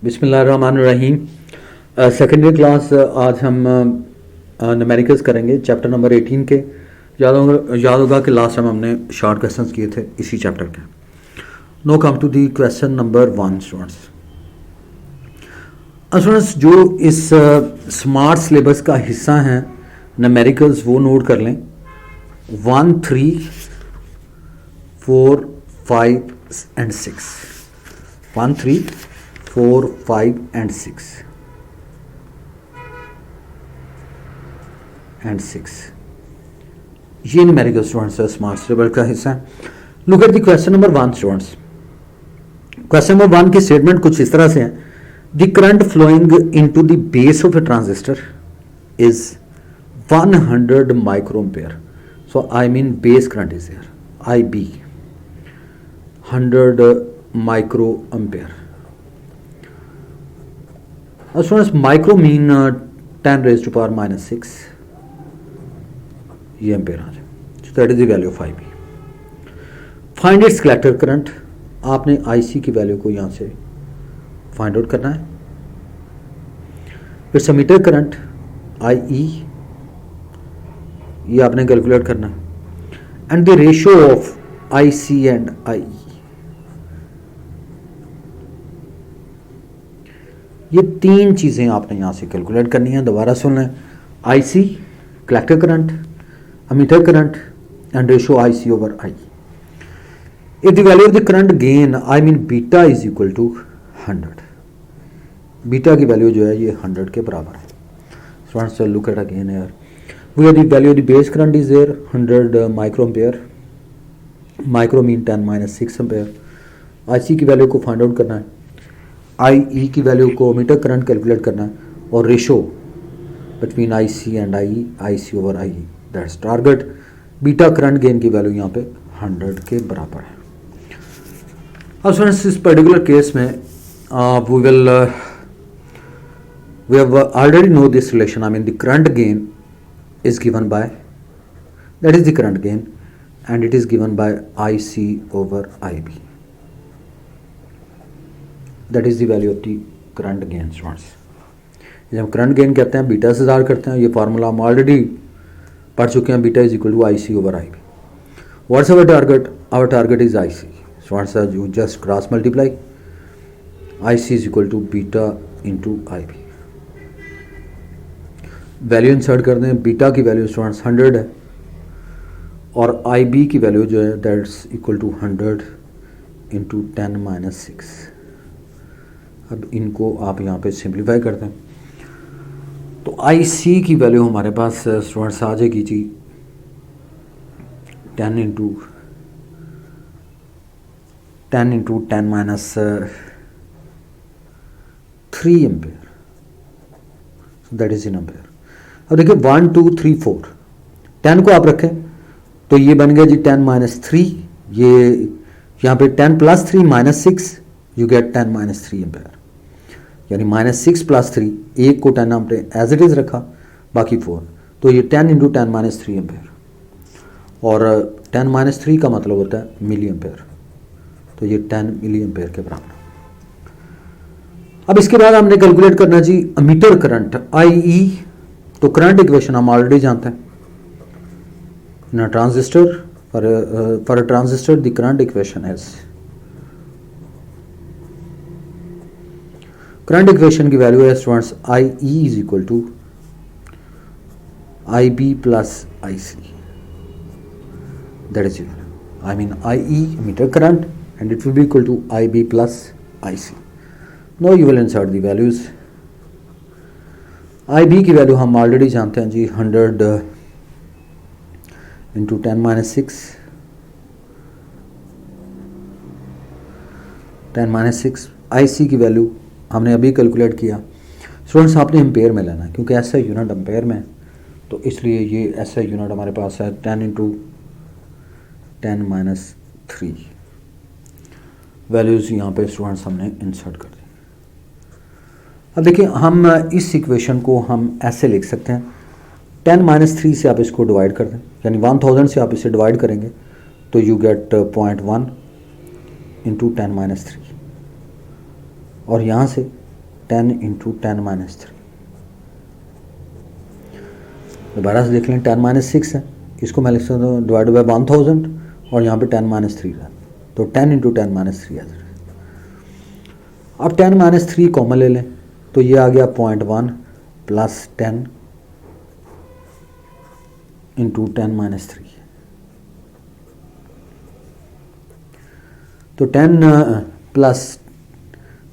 बिस्मिल्लाहिर्रहमानिर्रहीम। Secondary class आज हम न्यूमेरिकल्स करेंगे चैप्टर नंबर 18 के। याद होगा कि लास्ट टाइम हमने शॉर्ट क्वेश्चंस किए थे इसी चैप्टर के। Now come to the question number 1 students. Students जो इस स्मार्ट सिलेबस का हिस्सा हैं न्यूमेरिकल्स वो नोट कर लें। 1, 3, 4, 5 and 6। 1, 3, 4, 5 and 6 ये न्यूमेरिकल स्टूडेंट्स स्मार्ट सिलेबस का हिस्सा है। Look at the question number 1 students. Question number 1 की स्टेटमेंट कुछ इस तरह से है। The current flowing into the base of a transistor is 100 microampere. So I mean base current is there, IB 100 microampere. Students micro mean 10 raised to power -6 ये ampere आ जाए। So that is the value of IB। Find its collector current. आपने IC की value को यहाँ से find out करना है। इट्स एमीटर करंट IE ये आपने कैलकुलेट करना है। And the ratio of IC and IE ये तीन चीज़ें आपने यहाँ से कैलकुलेट करनी है। दोबारा सुन लें। IC collector current, emitter current and ratio IC over IE। If the value of the current gain I mean beta is equal to 100। Beta की वैल्यू जो है ये 100 के बराबर है। स्टूडेंट्स लुक एट अगेन यार। We are the value of the base current is there 100 microampere. Micro mean 10 - 6 ampere. IC की value को फाइंड आउट करना है। IE की वैल्यू को मीटर करंट कैलकुलेट करना है और ratio between IC and IE, IC over IE that's target. Beta current gain की वैल्यू यहाँ पे 100 के बराबर है। अब स्टूडेंट्स इस पर्टिकुलर केस में we have already know this relation. I mean the current gain is given by, that is the current gain, and it is given by IC over IB. That is the value of the current gain students। जब हम current gain कहते हैं beta से ज़ाहिर करते हैं। ये formula हम ऑलरेडी पढ़ चुके हैं। Beta is equal to IC over IB। What's our target? Our target is IC। Students you just cross multiply. IC is equal to beta into IB। Value insert कर दें। बीटा की value students 100 है और IB की value जो है that's equal to 100 into 10 - 6। अब इनको आप यहाँ पे सिंप्लीफाई कर दें तो IC की वैल्यू हमारे पास स्टूडेंट्स आ जाएगी जी 10 into 10 - 3 ampere. That is in ampere. अब देखिए 1, 2, 3, 4 10 को आप रखें तो ये बन गया जी 10 - 3। ये यहाँ पे 10 + 3 - 6 यू गेट 10 - 3 एम्पेयर। यानी -6 + 3 एक को 10 हमने एज इट इज़ रखा, बाकी 4 तो ये 10 इंटू 10 - 3 एम्पेयर। और 10 - 3 का मतलब होता है मिली एम्पेयर। तो ये 10 मिली एम्पेयर के बराबर। अब इसके बाद हमने कैलकुलेट करना जी मीटर करंट IE। तो करंट इक्वेशन हम ऑलरेडी जानते हैं। In transistor for a transistor the current equation is, current equation की वैल्यू है students IE is equal to IB plus IC। That is I mean IE meter current and it will be equal to IB plus IC। No you will insert the values. IB की value हम already जानते हैं जी 100 into 10 - 6 10 - 6। IC की value हमने अभी calculate किया। Students आपने एम्पेयर में लेना है क्योंकि ऐसा यूनिट एम्पेयर में, तो इसलिए ये ऐसा यूनिट हमारे पास है 10 इंटू 10 - 3। वैल्यूज़ यहाँ पे स्टूडेंट्स हमने इंसर्ट कर दी। अब देखिए हम इस इक्वेशन को हम ऐसे लिख सकते हैं 10 - 3 से आप इसको डिवाइड कर दें, यानी 1000 से आप इसे डिवाइड करेंगे तो यू गेट 0.1 इंटू 10 - 3 और यहाँ से 10 इंटू 10 माइनस 3। दोबारा से देख लें, 10 माइनस 6 है, इसको मैं लिख सकता हूँ डिवाइड बाई 1000 और यहाँ पे 10 माइनस 3 है, तो 10 इंटू 10 माइनस 3 आ जाएगा। अब 10 माइनस 3 कॉमन ले लें तो ये आ गया 0.1 प्लस 10 इंटू 10 माइनस 3, तो 10 plus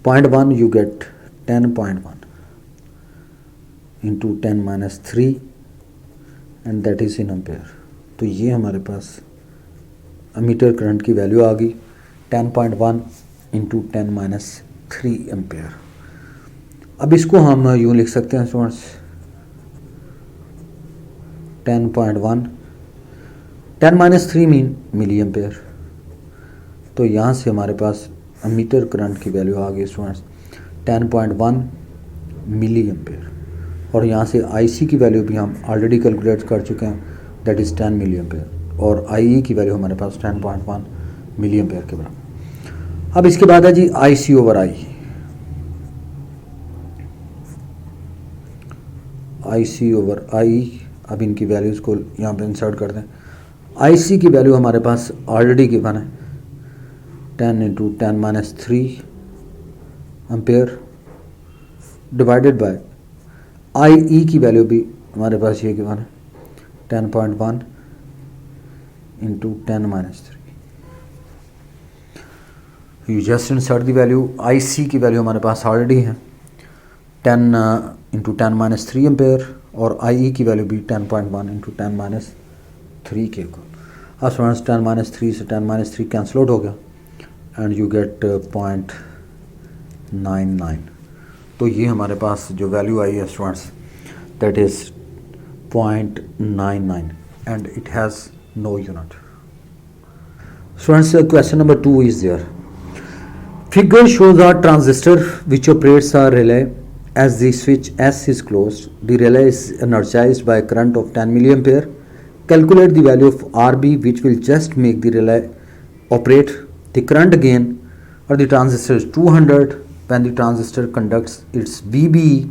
0.1 you get 10.1 into 10 minus 3 and that is in ampere. तो ये हमारे पास एमीटर करंट की वैल्यू आ गई 10.1 इंटू 10 माइनस 3 एम्पेयर। अब इसको हम यूँ लिख सकते हैं students, 10.1 10 minus 3 mean milli ampere. तो यहाँ से हमारे पास एमीटर करंट की वैल्यू आ गई स्टूडेंट्स 10.1 मिली एम्पेयर, और यहाँ से आईसी की वैल्यू भी हम ऑलरेडी कैलकुलेट कर चुके हैं, दैट इज़ 10 मिली एम्पेयर, और आईई की वैल्यू हमारे पास 10.1 मिली एम्पेयर के बराबर। अब इसके बाद है जी IC over I. IC over I, अब इनकी वैल्यूज़ को यहाँ पे इंसर्ट कर दें। आईसी की वैल्यू हमारे पास ऑलरेडी गिवन है 10 into 10 minus 3 ampere divided by IE की वैल्यू भी हमारे पास ये गिवन है 10.1 into 10 minus 3। You just insert the value. IC की वैल्यू हमारे पास ऑलरेडी है 10 इंटू 10 माइनस 3 एम्पेयर, और आईई की वैल्यू भी 10.1 इंटू 10 माइनस 3 के इक्वल। अब स्टूडेंट्स 10 माइनस 3 से 10 माइनस 3 कैंसल आउट हो गया एंड यू गेट 0.99। तो ये हमारे पास जो वैल्यू आई है students that is 0.99 and it has no unit. Students question number 2 is there. Figure shows a transistor which operates a relay. As the switch S is closed, the relay is energized by a current of 10 milliampere. Calculate the value of RB which will just make the relay operate. The current gain or the transistor is 200 when the transistor conducts. Its VB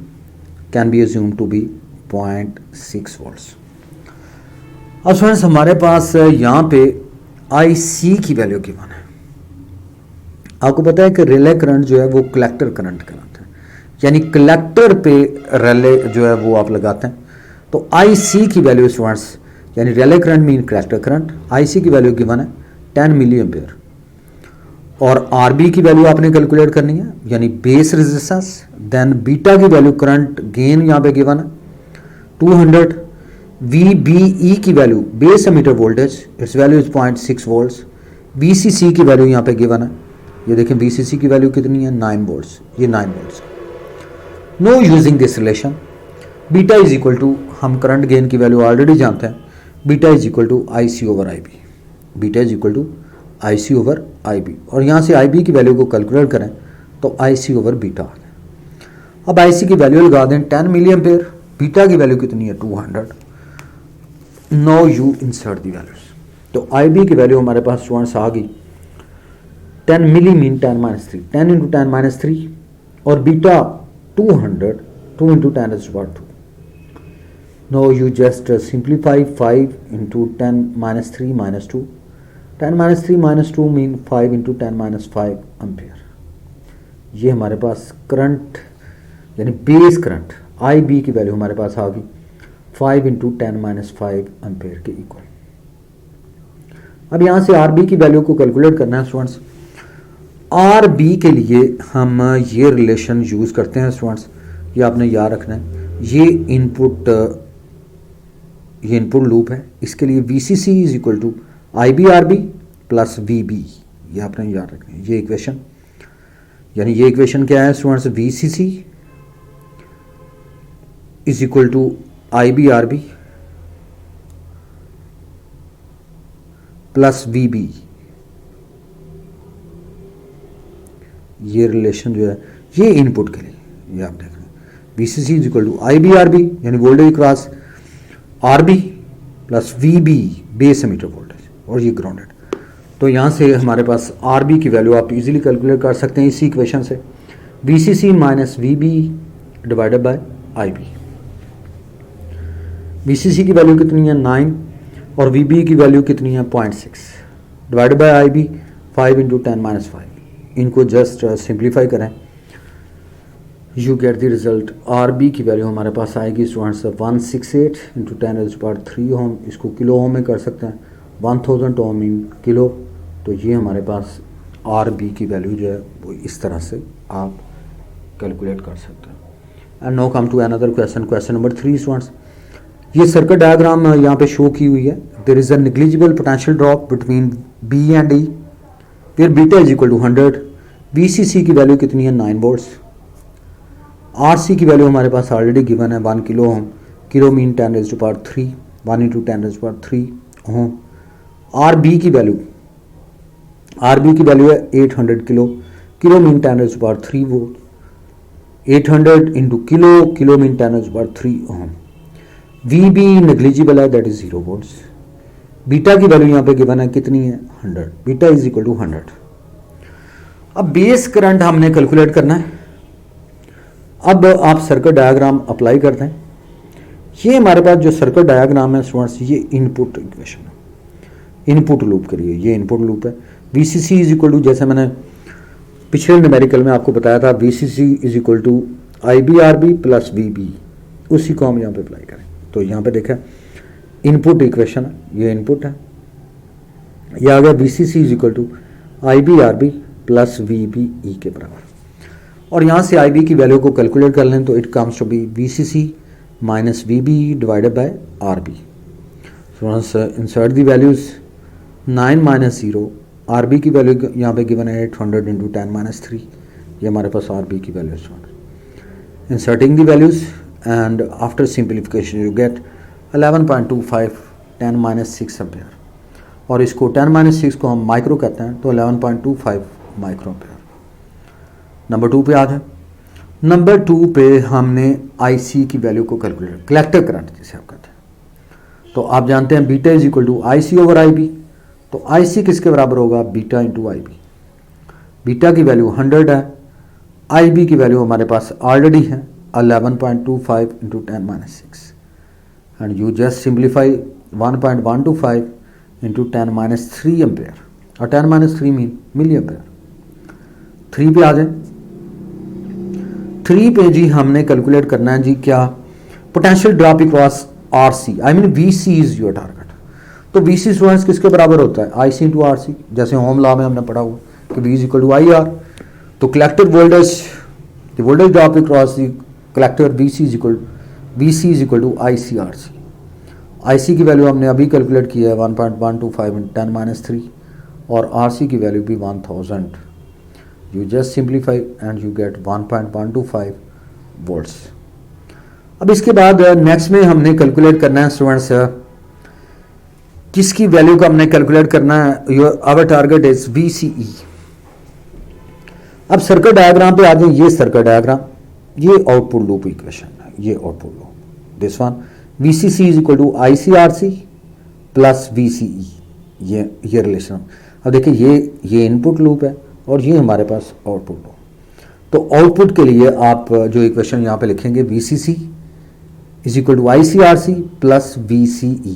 can be assumed to be 0.6 volts. अब students हमारे पास यहाँ पे IC की value given है। आपको पता है कि रिले करंट जो है वो कलेक्टर करंट कहलाता है, यानी कलेक्टर पे रिले जो है वो आप लगाते हैं। तो IC की वैल्यू स्टूडेंट्स, यानी relay current mean collector current, IC की वैल्यू गिवन है 10 मिली एम्पेयर, और RB की वैल्यू आपने कैलकुलेट करनी है, यानी बेस रेजिस्टेंस। देन बीटा की वैल्यू करंट गेन यहाँ पे गिवन है 200। VBE की value base emitter voltage, it's value is 0.6 volts. VCC की वैल्यू यहाँ पे गिवन है, ये देखें VCC की वैल्यू कितनी है 9 वोल्ट्स, ये 9 volts. Now using this relation beta is equal to, हम करंट गेन की वैल्यू ऑलरेडी जानते हैं, beta is equal to IC over IB। Beta is equal to IC over IB, और यहाँ से IB की वैल्यू को कैलकुलेट करें तो IC ओवर बीटा आ गया। अब IC की वैल्यू लगा दें 10 मिली एम्पेयर, बीटा की वैल्यू कितनी है 200। Now you insert the values. तो IB की वैल्यू हमारे पास स्टूडेंट्स आ गई 10 milli mean 10 minus 3, 10 into 10 minus 3, और beta 200, 2 into 10 is 2। Now you just simplify 5 into 10 minus 3 minus 2, 10 minus 3 minus 2 mean 5 into 10 minus 5 ampere. ये हमारे पास करंट यानी बेस करंट IB की वैल्यू हमारे पास आ गई 5 इंटू 10 माइनस 5 एम्पेयर के इक्वल। अब यहाँ से RB की वैल्यू को कैलकुलेट करना है स्टूडेंट्स। RB के लिए हम ये रिलेशन यूज़ करते हैं स्टूडेंट्स, ये आपने याद रखना है। ये इनपुट लूप है, इसके लिए VCC is equal to IBRB plus VB, ये आपने याद रखना है। ये इक्वेशन, यानी ये इक्वेशन क्या है students, VCC is equal to IBRB plus VB। ये रिलेशन जो है ये इनपुट के लिए, ये आप देख रहे हैं VCC is equal to IBRB यानी voltage cross RB plus VB base emitter voltage, और ये ग्राउंडेड। तो यहाँ से हमारे पास RB की वैल्यू आप इजीली कैलकुलेट कर सकते हैं इसी इक्वेशन से। VCC minus VB divided by IB। VCC की वैल्यू कितनी है 9 और VB की वैल्यू कितनी है 0.6 divided by IB 5 into 10 minus 5। इनको जस्ट सिंप्लीफाई करें, you get the result. RB की वैल्यू हमारे पास आएगी स्टूडेंट्स 168 इंटू 10⁻³ ओम। इसको किलो ओम में कर सकते हैं, 1000 ओम इन किलो। तो ये हमारे पास RB की वैल्यू जो है वो इस तरह से आप कैलकुलेट कर सकते हैं। And now come to another question number 3 students. ये सर्किट डायग्राम यहाँ पे शो की हुई है। There is a negligible potential drop between B and E where beta is equal to 100। VCC की वैल्यू कितनी है 9 वोल्ट्स। RC की वैल्यू हमारे पास ऑलरेडी गिवन है 1 kilo ohm. Kilo mean 10⁻³ 1 into 10⁻³ ohm. RB की वैल्यू है 800 kilo. Kilo mean 10⁻³ volt. 800 into kilo mean 10⁻³ ohm. VB negligible है, that is 0 volts. Beta की वैल्यू यहाँ पे गिवन है कितनी है 100। Beta is equal to 100। अब बेस करंट हमने कैलकुलेट करना है। अब आप सर्किट डायग्राम अप्लाई करते हैं। ये हमारे पास जो सर्किट डायग्राम है स्टूडेंट्स, ये इनपुट इक्वेशन है, इनपुट लूप करिए, ये इनपुट लूप है। VCC इज इक्वल टू, जैसे मैंने पिछले न्यूमेरिकल में आपको बताया था, VCC is equal to IBRB plus VB, उसी को हम यहाँ पे अप्लाई करें। तो यहाँ पे देखें इनपुट इक्वेशन है, ये इनपुट है, ये आ गया VCC is equal to IBRB plus VBE के बराबर। और यहाँ से IB की वैल्यू को कैलकुलेट कर लें तो it comes to be VCC minus VB divided by RB। So insert the values 9 minus 0। RB की वैल्यू यहाँ पे गिवन है 800 इंटू 10⁻³। ये हमारे पास RB की वैल्यू है। Inserting the values and after simplification you get 11.25 10⁻6 ampere. और इसको 10⁻6 को हम माइक्रो कहते हैं, तो 11.25 माइक्रो एम्पेयर। नंबर 2 पे आ जाए। नंबर 2 पे हमने IC की वैल्यू को कैलकुलेट, कलेक्टर करंट जिसे आप कहते हैं। तो आप जानते हैं beta is equal to IC over IB। तो IC किसके बराबर होगा, बीटा इंटू IB। बीटा की वैल्यू 100 है, IB की वैल्यू हमारे पास ऑलरेडी है 11.25 into 10⁻6 and you just simplify 1.125 into 10⁻³ ampere, और 10⁻³ मीन मिली एम्पेयर। 3 पे आ जाए। 3 पे जी हमने कैलकुलेट करना है जी क्या, potential drop across RC, I mean VC is your target. तो VC स्टूडेंट्स किसके बराबर होता है, IC इंटू RC, जैसे ओम लॉ में हमने पढ़ा हुआ कि V is equal to IR। तो collector voltage, the voltage drop across the collector VC is equal to IC/RC। IC की वैल्यू हमने अभी कैलकुलेट की है 1.125 × 10⁻³ और RC की वैल्यू भी 1000। You just simplify and you get 1.125 volts. अब इसके बाद नेक्स्ट में हमने कैलकुलेट करना है स्टूडेंट्स, किसकी वैल्यू का हमने कैलकुलेट करना है, आवर टारगेट इज VCE। अब सर्किट डायग्राम पे आ जाए। ये सर्किट डायग्राम, ये आउटपुट लूप इक्वेशन है, ये output loop this one. VCC is equal to IC/RC plus VCE, ये रिलेशन। अब देखिए ये इनपुट लूप है और ये हमारे पास आउटपुट लूप। तो आउटपुट के लिए आप जो इक्वेशन यहाँ पे लिखेंगे, VCC is equal to IC/RC plus VCE।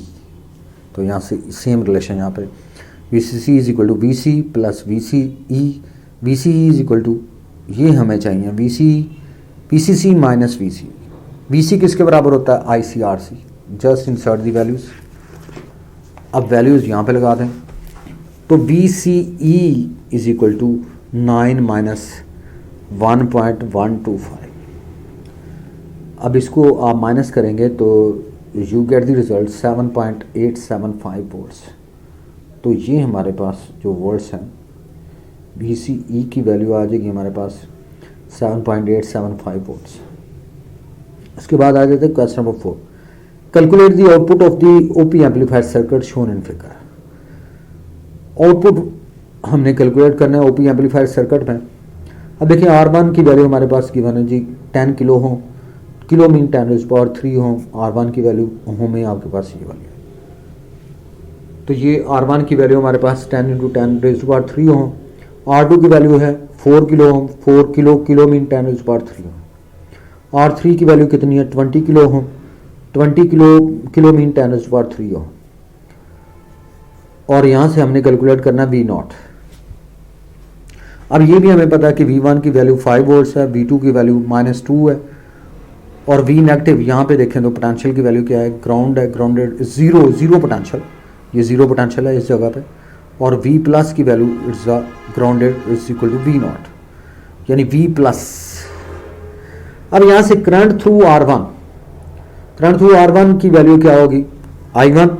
तो यहाँ से सेम रिलेशन यहाँ पे, VCC is equal to VC plus VCE। VCE is equal to, ये हमें चाहिए VCC माइनस VCE। VC किसके बराबर होता है, IC/RC। Just insert the values. अब वैल्यूज यहाँ पे लगा दें तो VCE इज इक्वल टू 9 माइनस 1.125। अब इसको आप माइनस करेंगे तो you get the result 7.875 volts. तो ये हमारे पास जो वोल्ट्स हैं, VCE की वैल्यू आ जाएगी हमारे पास 7.875 वोल्ट्स। इसके बाद आ जाते हैं question number 4। Calculate the output of the OP amplifier circuit shown in figure. Output हमने कैलकुलेट करना है OP एम्पलीफायर सर्किट में। अब देखिए R1 की वैल्यू हमारे पास गिवन है जी 10 किलो हो, किलो मीन 10⁻³ हो। R1 की वैल्यू ओम में आपके पास ये वाली है। तो ये R1 की वैल्यू हमारे पास 10 × 10⁻³ हो। R2 की वैल्यू है 4 kilo ohm, 4 kilo, kilo mean 10 rays power 3 ओम। R3 की वैल्यू कितनी है 20 kilo ohm, 20 kilo, kilo mean 10 rays power 3 ओम। और यहाँ से हमने कैलकुलेट करना V0। अब ये भी हमें पता है कि V1 की वैल्यू 5 वोल्ट्स है, V2 की वैल्यू -2 है, और V नेगेटिव यहाँ पे देखें तो पोटेंशियल की वैल्यू क्या है, ग्राउंड है, ग्राउंडेड जीरो पोटेंशियल, ये जीरो पोटेंशियल है इस जगह पे, और V प्लस की value it's grounded is equal to V0, यानी V प्लस। अब यहाँ से current through R1, current through R1 की वैल्यू क्या होगी I1,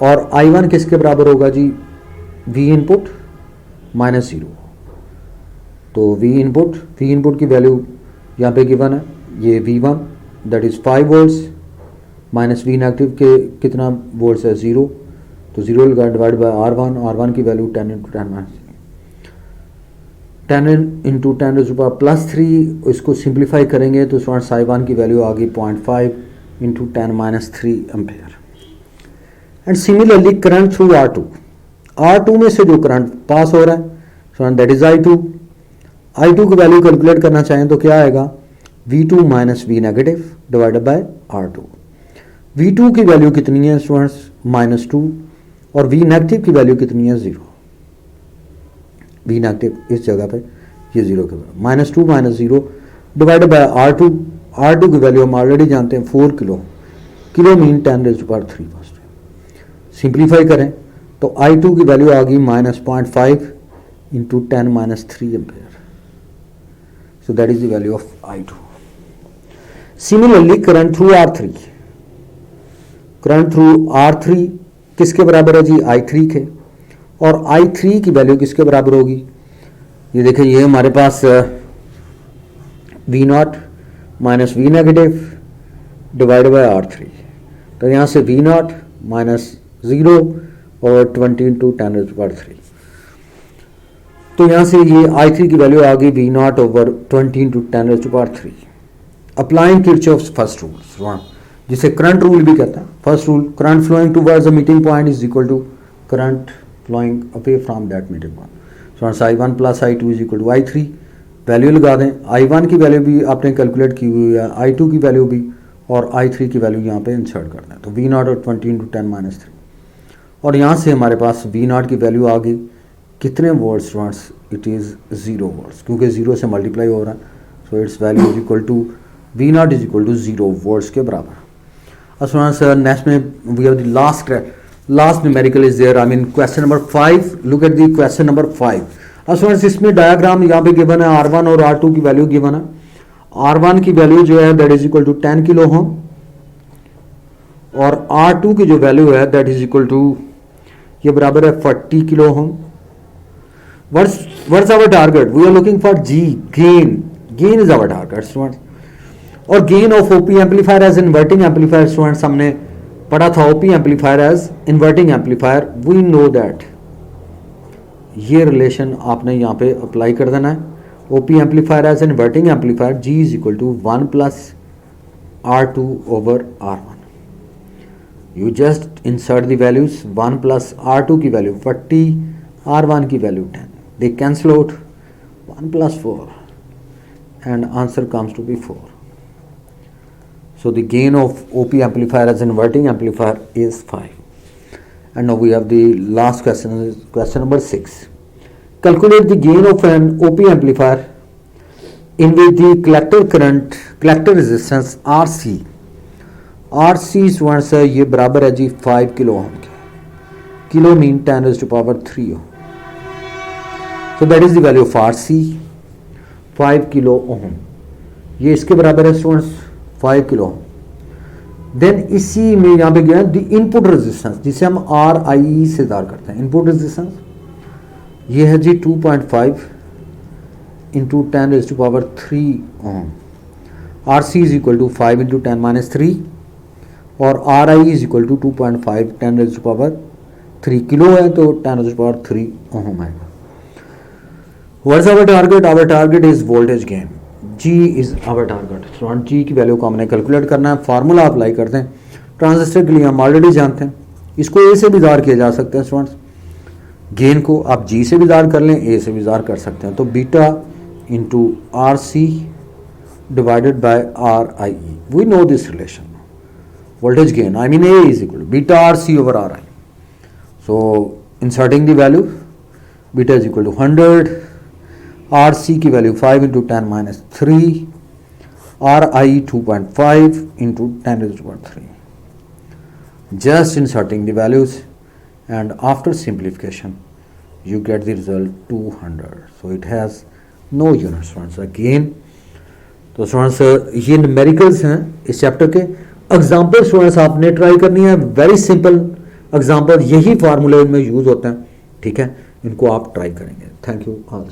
और I1 किसके बराबर होगा जी, V इनपुट -0। तो V इनपुट की वैल्यू यहाँ पे गिवन है, ये V1 that is 5 volts minus V negative के कितना वोल्ट्स है 0, तो 0 डिवाइड बाय R1 की value 10 into 10 into 10 raise to power plus 3। इसको सिंप्लीफाई करेंगे तो स्टूडेंट्स I1 की वैल्यू आ गई 0.5 into 10 minus 3 ampere. And similarly current through R2 में से जो करंट पास हो रहा है स्टूडेंट दैट इज I2 की वैल्यू कैलकुलेट करना चाहें तो क्या आएगा, V2 minus V negative divided by R2। V2 की वैल्यू कितनी है स्टूडेंट्स -2, और V नेगेटिव की वैल्यू कितनी है 0। V नेगेटिव इस जगह पे ये 0 के बराबर, -2 माइनस 0 डिवाइडेड बाय R2 की वैल्यू हम ऑलरेडी जानते हैं 4 kilo mean 10 raise to power 3 first. Simplify करें तो I2 की वैल्यू आ गई -0.5 into 10 minus 3 ampere. So that is the value of I2. Similarly, current through R3 किसके बराबर है जी, I3 के, और I3 की वैल्यू किसके बराबर होगी, ये देखें, ये हमारे पास V0 minus V negative divide by R3, तो यहाँ से V0 माइनस 0 और 20 इंटू 10 रेज़ टू पावर 3, तो यहाँ से ये I3 की वैल्यू आ गई V0 over 20 into 10 raise to power 3। Applying Kirchhoff's first rule, जिसे करंट रूल भी कहता है। First rule, current flowing towards the meeting point is equal to current flowing away from that meeting point. So I1 plus I2 is equal to I3। Value लगा दें, I1 की value भी आपने calculate की हुई है, I2 की value भी, और I3 की वैल्यू यहाँ पे इंसर्ट कर दें, तो V0 और 20 इंटू 10 माइनस 3, और यहाँ से हमारे पास V0 की वैल्यू आ गई कितने volt students, it is 0 volts, क्योंकि 0 से मल्टीप्लाई हो रहा है, so its value is equal to V0 is equal to 0 volts के बराबर। अब स्टूडेंट्स नेक्स्ट में we have the last numerical is there, I mean question number 5। Look at the question number 5। अब स्टूडेंट्स इसमें diagram यहाँ पे given है, R1 और R2 की वैल्यू गिवन है। R1 की वैल्यू जो है that is equal to 10 kilo ohm, और R2 की जो वैल्यू है दैट इज इक्वल टू, ये बराबर है 40 kilo ohm. What's our target? We are looking for G, gain. Gain is our target, students. और gain of OP amplifier as inverting amplifier, students, हमने पढ़ा था OP amplifier as inverting amplifier. We know that. ये relation आपने यहाँ पे apply कर देना है। OP amplifier as inverting amplifier, G is equal to 1 plus R2 over R1. You just insert the values, 1 plus R2 की वैल्यू 40, R1 की value 10. They cancel out, 1 plus 4, and answer comes to be 4. So the gain of OP amplifier as inverting amplifier is 5. And now we have the last question, question number 6. Calculate the gain of an OP amplifier in which the collector resistance RC students है, ये बराबर है जी 5 kilo ohm के, kilo mean 10 raise to power 3 ohm. So that is the value of RC, 5 kilo ohm, ये इसके बराबर है स्टूडेंट्स 5 किलो ओम। देन इसी में यहाँ पे गया द इनपुट रेजिस्टेंस, जिसे हम RIE से दार करते हैं। इनपुट रेजिस्टेंस ये है जी 2.5 into 10 raise to power 3 ohm. RC is equal to 5 into 10 minus 3, और RIE is equal to 2.5 10 raise to power 3 kilo है, तो 10 रेज़ टू पावर 3 ओम है। What is our target? Our target is voltage gain. G is our target. So G की value को हमने calculate करना है। Formula apply करते हैं, ट्रांजिस्टर के लिए हम ऑलरेडी जानते हैं, इसको A से भी ज़ाहिर किया जा सकता है स्टूडेंट्स। गेन को आप G से भी ज़ाहिर कर लें, A से भी ज़ाहिर कर सकते हैं। तो beta into RC divided by RIE. We know this relation. Voltage gain, I mean A is equal to beta RC over RI. So inserting the value, beta is equal to 100, RC की value 5 into 10 minus 3, RI 2.5 into 10 raised to 3. Just inserting the values and after simplification you get the result 200. So it has no units students again. तो students ये numericals हैं इस chapter के. Example students आपने try करनी है, very simple example, यही फार्मूले में यूज होते हैं, ठीक है, इनको आप ट्राई करेंगे. Thank you all.